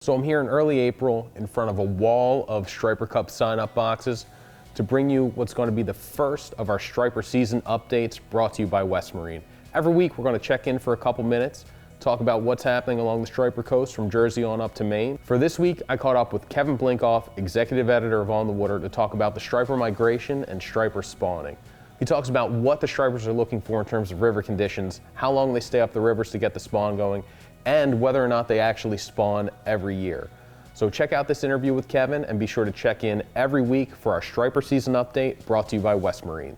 So I'm here in early April in front of a wall of Striper Cup sign-up boxes to bring you what's going to be the first of our Striper season updates brought to you by West Marine. Every week we're going to check in for a couple minutes, talk about what's happening along the Striper coast from Jersey on up to Maine. For this week, I caught up with Kevin Blinkoff, executive editor of On the Water, to talk about the Striper migration and Striper spawning. He talks about what the Stripers are looking for in terms of river conditions, how long they stay up the rivers to get the spawn going, and whether or not they actually spawn every year. So check out this interview with Kevin and be sure to check in every week for our Striper season update brought to you by West Marine.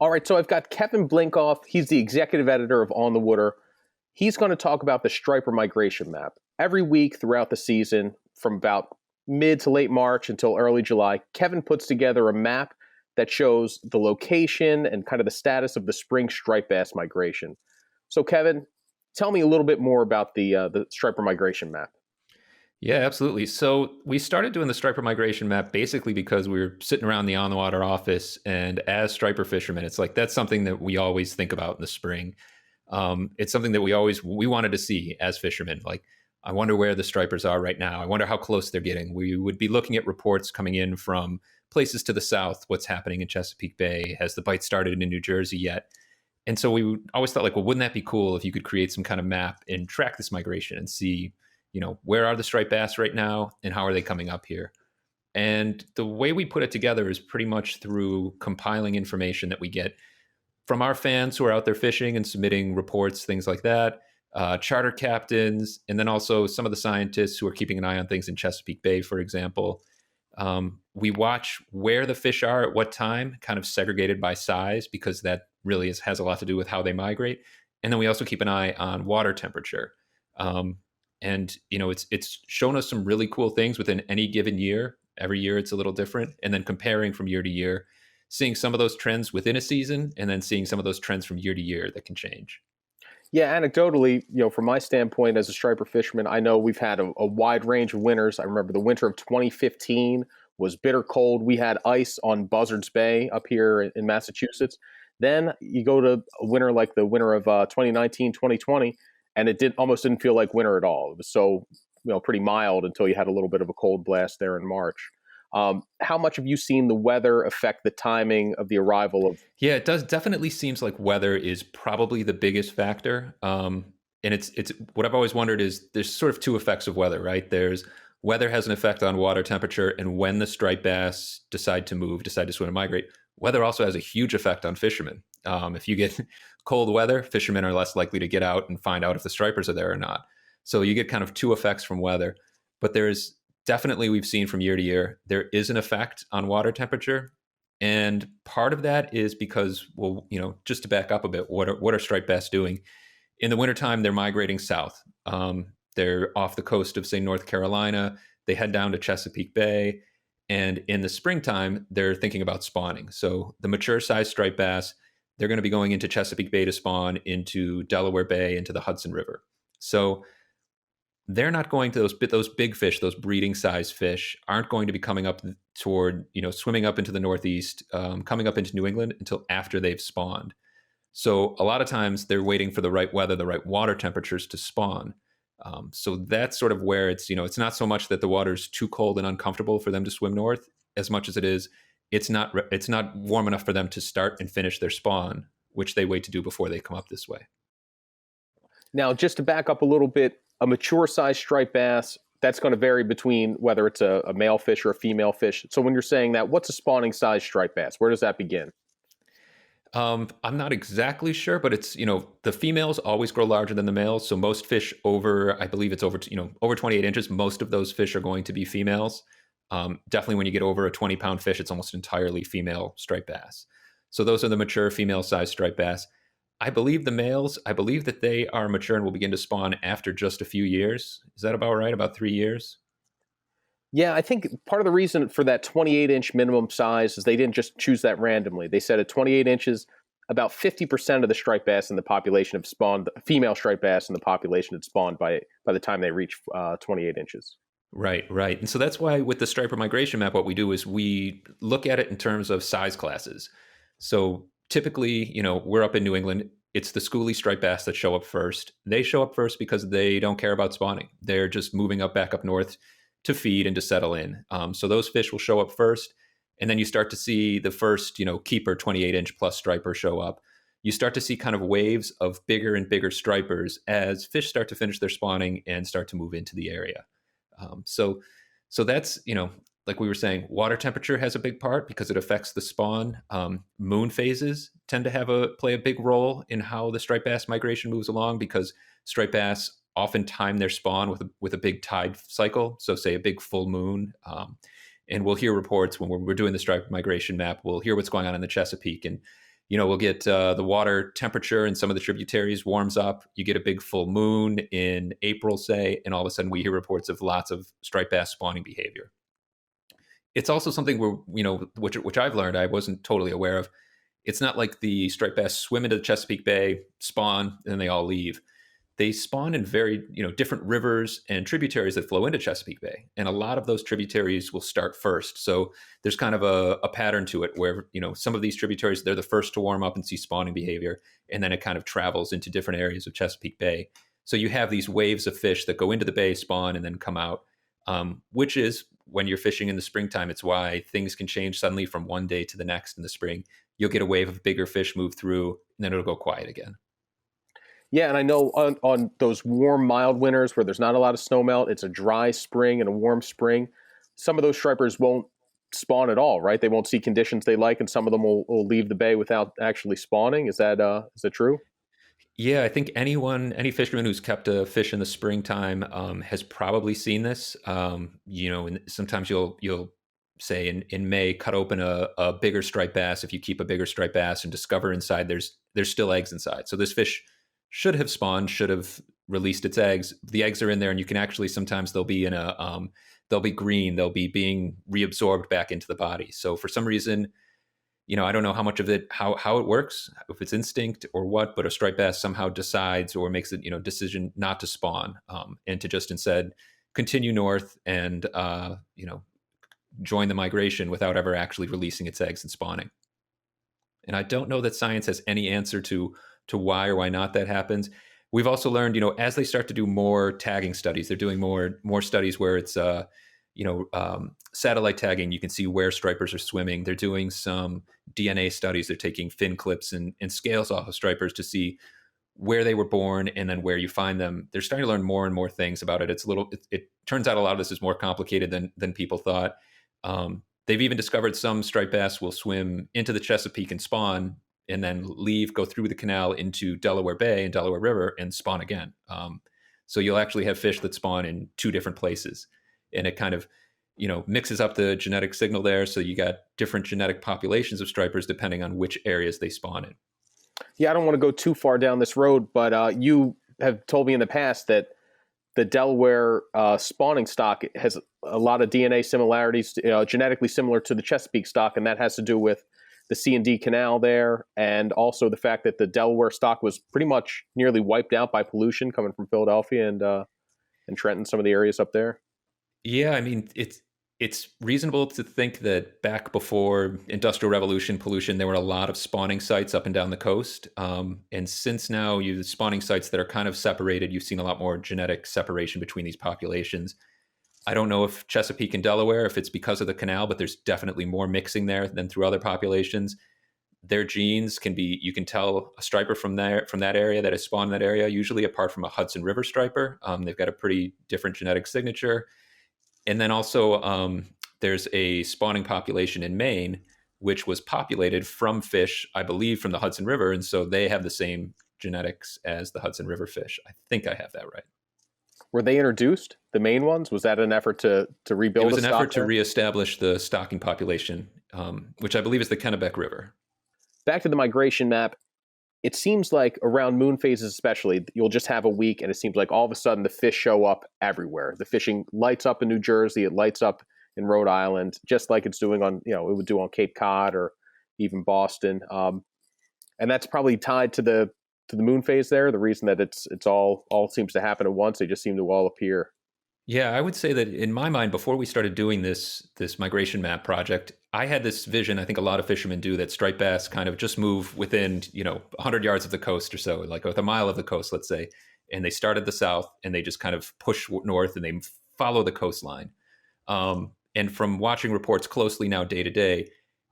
All right, so I've got Kevin Blinkoff. He's the executive editor of On the Water. He's going to talk about the Striper migration map. Every week throughout the season, from about mid to late March until early July, Kevin puts together a map that shows the location and kind of the status of the spring striped bass migration. So Kevin, tell me a little bit more about the Striper migration map. Yeah, absolutely. So we started doing the Striper migration map basically because we were sitting around the On the Water office, and as Striper fishermen, it's like that's something that we always think about in the spring. It's something that we wanted to see as fishermen. Like, I wonder where the Stripers are right now. I wonder how close they're getting. We would be looking at reports coming in from places to the south. What's happening in Chesapeake Bay? Has the bite started in New Jersey yet? And so we always thought, like, well, wouldn't that be cool if you could create some kind of map and track this migration and see, where are the striped bass right now and how are they coming up here? And the way we put it together is pretty much through compiling information that we get from our fans who are out there fishing and submitting reports, things like that, charter captains, and then also some of the scientists who are keeping an eye on things in Chesapeake Bay, for example. We watch where the fish are at what time, kind of segregated by size, because that really has a lot to do with how they migrate. And then we also keep an eye on water temperature. It's shown us some really cool things within any given year. Every year it's a little different. And then comparing from year to year, seeing some of those trends within a season, and then seeing some of those trends from year to year that can change. Yeah, anecdotally, from my standpoint as a striper fisherman, I know we've had a wide range of winters. I remember the winter of 2015 was bitter cold. We had ice on Buzzards Bay up here in Massachusetts. Then you go to a winter like the winter of 2019, 2020, and it almost didn't feel like winter at all. It was so pretty mild until you had a little bit of a cold blast there in March. How much have you seen the weather affect the timing of the arrival of? Yeah, it does. Definitely seems like weather is probably the biggest factor. And it's what I've always wondered is there's sort of two effects of weather, right? There's weather has an effect on water temperature, and when the striped bass decide to swim and migrate, weather also has a huge effect on fishermen. If you get cold weather, fishermen are less likely to get out and find out if the stripers are there or not. So you get kind of two effects from weather. But there's definitely, we've seen from year to year, there is an effect on water temperature. And part of that is because, just to back up a bit, what are striped bass doing? In the wintertime, they're migrating south. They're off the coast of, say, North Carolina. They head down to Chesapeake Bay. And in the springtime, they're thinking about spawning. So the mature size striped bass, they're going to be going into Chesapeake Bay to spawn, into Delaware Bay, into the Hudson River. So they're not going to those big fish, those breeding size fish aren't going to be coming up toward, swimming up into the Northeast, coming up into New England until after they've spawned. So a lot of times they're waiting for the right weather, the right water temperatures to spawn. So that's sort of where it's not so much that the water's too cold and uncomfortable for them to swim north, as much as it is, it's not warm enough for them to start and finish their spawn, which they wait to do before they come up this way. Now, just to back up a little bit, a mature size striped bass, that's going to vary between whether it's a male fish or a female fish. So when you're saying that, what's a spawning size striped bass? Where does that begin? I'm not exactly sure, but it's, the females always grow larger than the males. So most fish I believe it's over 28 inches. Most of those fish are going to be females. Definitely when you get over a 20-pound fish, it's almost entirely female striped bass. So those are the mature female-sized striped bass. I believe the males, that they are mature and will begin to spawn after just a few years. Is that about right? About 3 years? Yeah, I think part of the reason for that 28-inch minimum size is they didn't just choose that randomly. They said at 28 inches, about 50% of the striped bass in the population have spawned, female striped bass in the population had spawned by the time they reach 28 inches. Right. And so that's why with the Striper migration map, what we do is we look at it in terms of size classes. So typically, we're up in New England. it's the schoolie striped bass that show up first. They show up first because they don't care about spawning. They're just moving back up north to feed and to settle in. So those fish will show up first. And then you start to see the first, keeper 28-inch plus striper show up. You start to see kind of waves of bigger and bigger stripers as fish start to finish their spawning and start to move into the area. So that's, like we were saying, water temperature has a big part because it affects the spawn. Moon phases tend to play a big role in how the striped bass migration moves along, because striped bass often time their spawn with a big tide cycle. So say a big full moon. And we'll hear reports when we're doing the striped migration map. We'll hear what's going on in the Chesapeake, and we'll get the water temperature in some of the tributaries warms up. You get a big full moon in April, say, and all of a sudden we hear reports of lots of striped bass spawning behavior. It's also something where, which I've learned I wasn't totally aware of. It's not like the striped bass swim into the Chesapeake Bay, spawn, and then they all leave. They spawn in very, different rivers and tributaries that flow into Chesapeake Bay. And a lot of those tributaries will start first. So there's kind of a pattern to it where, some of these tributaries, they're the first to warm up and see spawning behavior. And then it kind of travels into different areas of Chesapeake Bay. So you have these waves of fish that go into the bay, spawn, and then come out, which is, when you're fishing in the springtime, it's why things can change suddenly from one day to the next in the spring. You'll get a wave of bigger fish move through, and then it'll go quiet again. Yeah, and I know on those warm, mild winters where there's not a lot of snow melt, it's a dry spring and a warm spring, some of those stripers won't spawn at all, right? They won't see conditions they like, and some of them will leave the bay without actually spawning. Is that true? Yeah, I think any fisherman who's kept a fish in the springtime has probably seen this. And sometimes you'll say in May, cut open a bigger striped bass. If you keep a bigger striped bass and discover inside there's still eggs inside. So this fish should have spawned, should have released its eggs. The eggs are in there, and you can actually sometimes they'll be they'll be green, they'll be being reabsorbed back into the body. So for some reason, I don't know how much of it, how it works, if it's instinct or what, but a striped bass somehow decides or makes a decision not to spawn, and to just instead continue north and join the migration without ever actually releasing its eggs and spawning. And I don't know that science has any answer to why or why not that happens. We've also learned, as they start to do more tagging studies, they're doing more studies where it's satellite tagging. You can see where stripers are swimming. They're doing some DNA studies. They're taking fin clips and scales off of stripers to see where they were born and then where you find them. They're starting to learn more and more things about it. It turns out a lot of this is more complicated than people thought. They've even discovered some striped bass will swim into the Chesapeake and spawn, and then leave, go through the canal into Delaware Bay and Delaware River and spawn again. So you'll actually have fish that spawn in two different places, and it kind of, mixes up the genetic signal there. So you got different genetic populations of stripers depending on which areas they spawn in. Yeah, I don't want to go too far down this road, but you have told me in the past that the Delaware spawning stock has a lot of DNA similarities, genetically similar to the Chesapeake stock, and that has to do with the C&D canal there, and also the fact that the Delaware stock was pretty much nearly wiped out by pollution coming from Philadelphia and Trenton, some of the areas up there. Yeah, I mean, it's reasonable to think that back before Industrial Revolution pollution, there were a lot of spawning sites up and down the coast. And since now you have spawning sites that are kind of separated, you've seen a lot more genetic separation between these populations. I don't know if Chesapeake and Delaware, if it's because of the canal, but there's definitely more mixing there than through other populations. Their genes you can tell a striper from that area that has spawned in that area, usually apart from a Hudson River striper. They've got a pretty different genetic signature. And then also there's a spawning population in Maine, which was populated from fish, I believe, from the Hudson River. And so they have the same genetics as the Hudson River fish. I think I have that right. Were they introduced, the main ones? Was that an effort to rebuild? It was an effort to reestablish the stocking population, which I believe is the Kennebec River. Back to the migration map. It seems like around moon phases especially, you'll just have a week, and it seems like all of a sudden the fish show up everywhere. The fishing lights up in New Jersey. It lights up in Rhode Island, just like it's doing it would do on Cape Cod or even Boston. And that's probably tied to the moon phase there. The reason that it's all seems to happen at once, they just seem to all appear. Yeah, I would say that in my mind, before we started doing this migration map project, I had this vision. I think a lot of fishermen do, that striped bass kind of just move within 100 yards of the coast or so, like with a mile of the coast, let's say, and they start at the south and they just kind of push north and they follow the coastline. And from watching reports closely now day to day,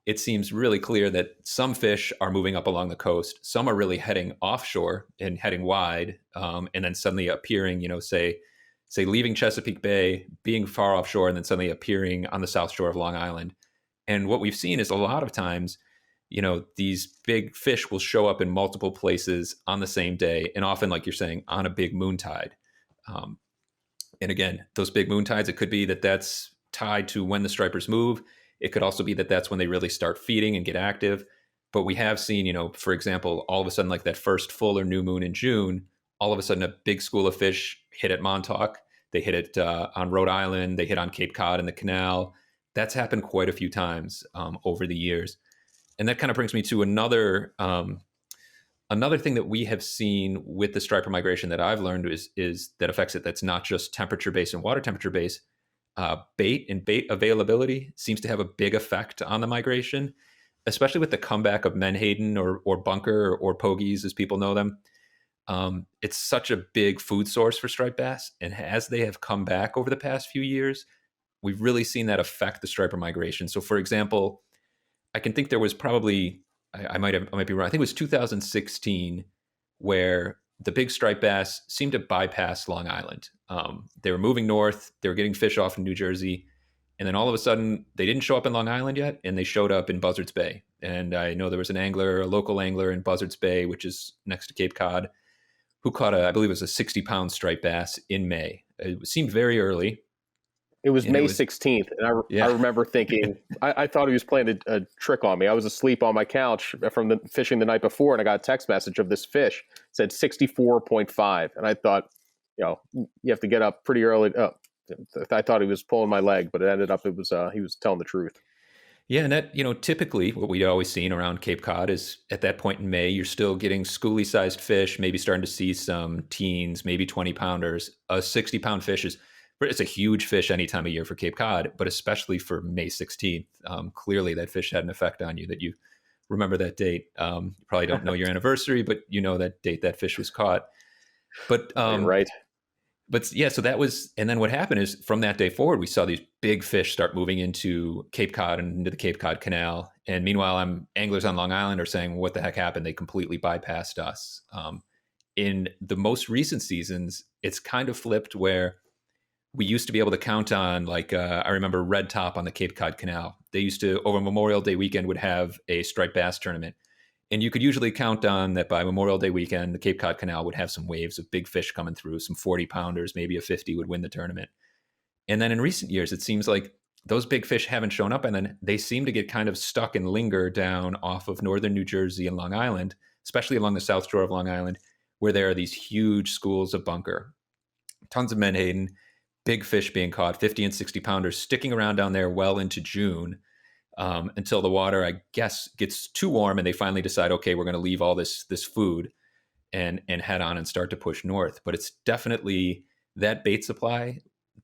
it seems really clear that some fish are moving up along the coast, some are really heading offshore and heading wide, and then suddenly appearing, say leaving Chesapeake Bay, being far offshore, and then suddenly appearing on the south shore of Long Island. And what we've seen is a lot of times, these big fish will show up in multiple places on the same day, and often, like you're saying, on a big moon tide. Um, and again, those big moon tides, it could be that that's tied to when the stripers move. It could also be that that's when they really start feeding and get active. But we have seen, for example, all of a sudden, like that first full or new moon in June, all of a sudden a big school of fish hit at Montauk. They hit it on Rhode Island. They hit on Cape Cod in the canal. That's happened quite a few times over the years. And that kind of brings me to another thing that we have seen with the striper migration that I've learned is that affects it. That's not just temperature based and water temperature based. Bait and bait availability seems to have a big effect on the migration, especially with the comeback of menhaden or bunker or pogies, as people know them. It's such a big food source for striped bass, and as they have come back over the past few years, we've really seen that affect the striper migration. So, for example, I can think there was probably I might be wrong. I think it was 2016 where the big striped bass seemed to bypass Long Island. They were moving north. They were getting fish off in New Jersey, and then all of a sudden they didn't show up in Long Island yet, and they showed up in Buzzards Bay. And I know there was a local angler in Buzzards Bay, which is next to Cape Cod, who caught I believe it was a 60-pound striped bass in May. It seemed very early. It was May 16th, and I remember thinking, I thought he was playing a trick on me. I was asleep on my couch from the fishing the night before, and I got a text message of this fish. It said 64.5, and I thought, you have to get up pretty early. I thought he was pulling my leg, but it ended up he was telling the truth. Yeah, and that, typically what we'd always seen around Cape Cod is at that point in May, you're still getting schoolie-sized fish, maybe starting to see some teens, maybe 20-pounders. A 60-pound fish it's a huge fish any time of year for Cape Cod, but especially for May 16th. Clearly, that fish had an effect on you, that you remember that date. You probably don't know your anniversary, but you know that date that fish was caught. But right. But yeah, so that was, and then what happened is from that day forward, we saw these big fish start moving into Cape Cod and into the Cape Cod Canal. And meanwhile, anglers on Long Island are saying, what the heck happened? They completely bypassed us. In the most recent seasons, it's kind of flipped where we used to be able to count on, like, I remember Red Top on the Cape Cod Canal. They used to, over Memorial Day weekend, would have a striped bass tournament. And you could usually count on that by Memorial Day weekend, the Cape Cod Canal would have some waves of big fish coming through, some 40-pounders, maybe a 50 would win the tournament. And then in recent years, it seems like those big fish haven't shown up, and then they seem to get kind of stuck and linger down off of northern New Jersey and Long Island, especially along the south shore of Long Island, where there are these huge schools of bunker, tons of menhaden, big fish being caught, 50 and 60-pounders sticking around down there well into June. Until the water, I guess, gets too warm and they finally decide, okay, we're going to leave all this food and head on and start to push north. But it's definitely that bait supply.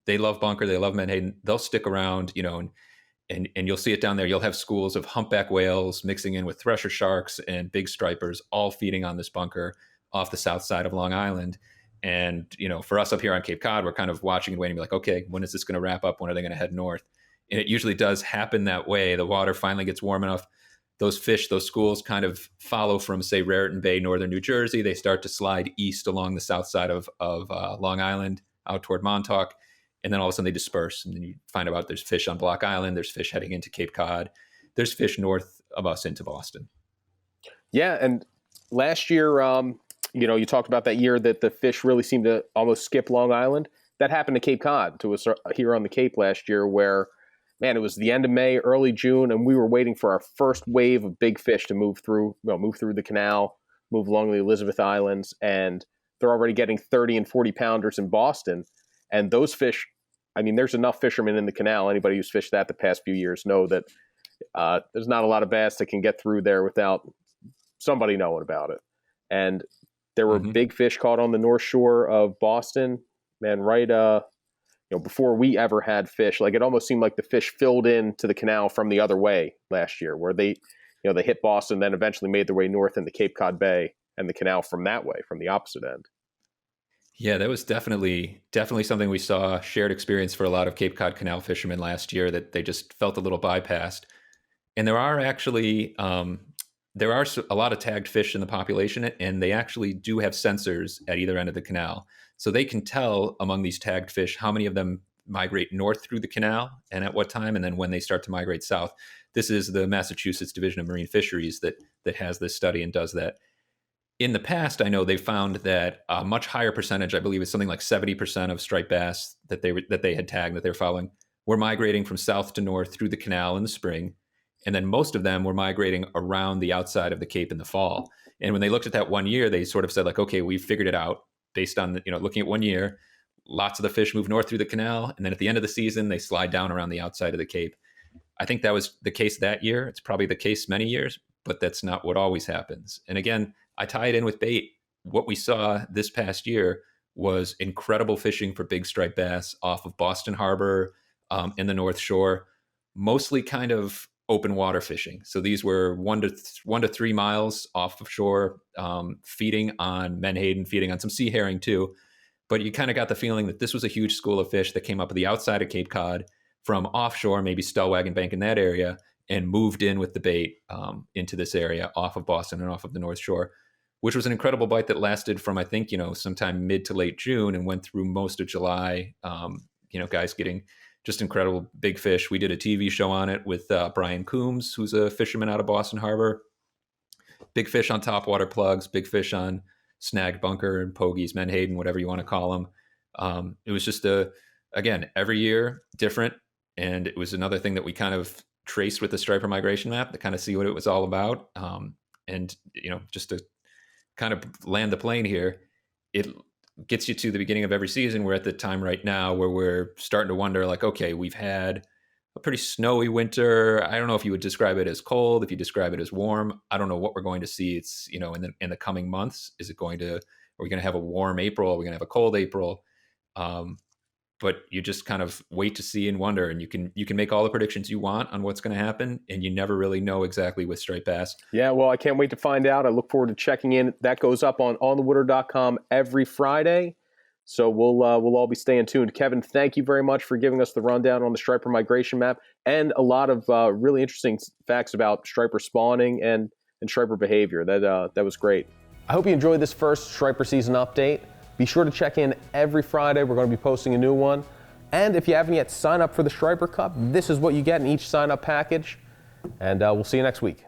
They love bunker. They love menhaden. They'll stick around, and you'll see it down there. You'll have schools of humpback whales mixing in with thresher sharks and big stripers, all feeding on this bunker off the south side of Long Island. And, for us up here on Cape Cod, we're kind of watching and waiting, like, okay, when is this going to wrap up? When are they going to head north? And it usually does happen that way. The water finally gets warm enough. Those fish, those schools kind of follow from, say, Raritan Bay, northern New Jersey. They start to slide east along the south side of Long Island out toward Montauk. And then all of a sudden they disperse. And then you find out there's fish on Block Island. There's fish heading into Cape Cod. There's fish north of us into Boston. Yeah. And last year, you talked about that year that the fish really seemed to almost skip Long Island. That happened to Cape Cod, to us here on the Cape last year, where, man, it was the end of May, early June, and we were waiting for our first wave of big fish to move through the canal, move along the Elizabeth Islands, and they're already getting 30 and 40 pounders in Boston. And those fish, I mean, there's enough fishermen in the canal. Anybody who's fished that the past few years know that there's not a lot of bass that can get through there without somebody knowing about it. And there were big fish caught on the north shore of Boston, man, right before we ever had fish. Like, it almost seemed like the fish filled in to the canal from the other way last year, where they hit Boston, then eventually made their way north into Cape Cod Bay and the canal from that way, from the opposite end. Yeah, that was definitely something we saw, shared experience for a lot of Cape Cod Canal fishermen last year, that they just felt a little bypassed. And there are actually a lot of tagged fish in the population, and they actually do have sensors at either end of the canal. So they can tell among these tagged fish how many of them migrate north through the canal and at what time, and then when they start to migrate south. This is the Massachusetts Division of Marine Fisheries that has this study and does that. In the past, I know they found that a much higher percentage, I believe it's something like 70% of striped bass that they had tagged, that they're following, were migrating from south to north through the canal in the spring. And then most of them were migrating around the outside of the Cape in the fall. And when they looked at that 1 year, they sort of said, like, okay, we figured it out based on, looking at 1 year. Lots of the fish move north through the canal. And then at the end of the season, they slide down around the outside of the Cape. I think that was the case that year. It's probably the case many years, but that's not what always happens. And again, I tie it in with bait. What we saw this past year was incredible fishing for big striped bass off of Boston Harbor, in the North Shore, mostly kind of open water fishing. So these were 1 to 3 miles off of shore, feeding on menhaden, feeding on some sea herring too. But you kind of got the feeling that this was a huge school of fish that came up the outside of Cape Cod from offshore, maybe Stellwagen Bank in that area, and moved in with the bait into this area off of Boston and off of the North Shore, which was an incredible bite that lasted from, I think, sometime mid to late June and went through most of July. Guys getting just incredible big fish. We did a TV show on it with Brian Coombs, who's a fisherman out of Boston Harbor. Big fish on topwater plugs, big fish on snagged bunker and pogies, menhaden, whatever you want to call them. It was just again, every year different. And it was another thing that we kind of traced with the striper migration map to kind of see what it was all about. And just to kind of land the plane here, it gets you to the beginning of every season. We're at the time right now where we're starting to wonder, like, okay, we've had a pretty snowy winter. I don't know if you would describe it as cold, if you describe it as warm. I don't know what we're going to see. It's, in the coming months. Are we going to have a warm April? Are we going to have a cold April? But you just kind of wait to see and wonder, and you can make all the predictions you want on what's going to happen, and you never really know exactly with striped bass. Yeah, well, I can't wait to find out. I look forward to checking in. That goes up on onthewater.com every Friday, so we'll all be staying tuned. Kevin, thank you very much for giving us the rundown on the striper migration map and a lot of really interesting facts about striper spawning and striper behavior. That was great. I hope you enjoyed this first striper season update. Be sure to check in every Friday. We're going to be posting a new one. And if you haven't yet signed up for the Striper Cup, this is what you get in each sign-up package. And we'll see you next week.